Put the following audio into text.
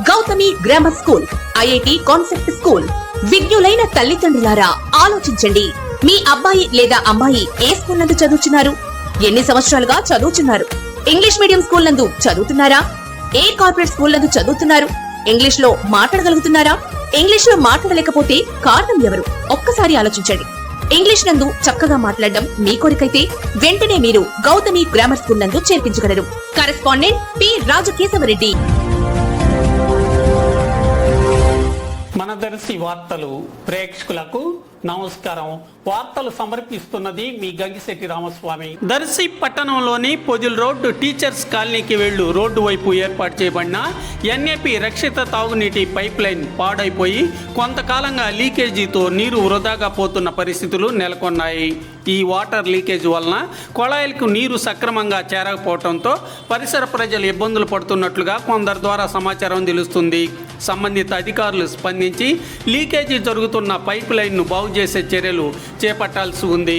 Gautami grammar school, IIT concept school. విజ్ఞులైన తల్లిదండ్రులారా ఆలోచించండి. మీ అబ్బాయి లేదా అమ్మాయి ఏ స్కూల్ నందు చదువుతున్నారు? ఎన్ని సంవత్సరాలుగా చదువుతున్నారు? ఇంగ్లీష్ మీడియం స్కూల్ నందు చదువుతున్నారా? ఏ కార్పొరేట్ స్కూల్ నందు చదువుతున్నారు? ఇంగ్లీష్ లో మాట్లాడగలుగుతున్నారా? ఇంగ్లీష్ లో మాట్లాడలేకపోతే కారణం ఎవరు? ఒక్కసారి ఆలోచించండి. ఇంగ్లీష్ నందు చక్కగా మాట్లాడడం మీ కోరికైతే వెంటనే మీరు గౌతమి గ్రామర్ స్కూల్ నందు చేర్పించగలరు. Correspondent P Rajakesavareddy. మన దర్శి వార్తలు ప్రేక్షకులకు నమస్కారం. వార్తలు సమర్పిస్తున్నది మీ గంగిశెట్టి రామస్వామి. దర్శి పట్టణంలోని పొదిల్ రోడ్డు టీచర్స్ కాలనీకి వెళ్ళు రోడ్డు వైపు ఏర్పాటు చేయబడిన ఎన్ఏపి రక్షిత తాగునీటి పైప్ లైన్ పాడైపోయి కొంతకాలంగా లీకేజీతో నీరు వృధాగా పోతున్న పరిస్థితులు నెలకొన్నాయి. ఈ వాటర్ లీకేజ్ వలన కొళాయిలకు నీరు సక్రమంగా చేరకపోవడంతో పరిసర ప్రజలు ఇబ్బందులు పడుతున్నట్లుగా కొందరి ద్వారా సమాచారం తెలుస్తుంది. సంబంధిత అధికారులు స్పందించి లీకేజీ జరుగుతున్న పైప్ లైన్ను బాగు చేసే చర్యలు చేపట్టాల్సి ఉంది.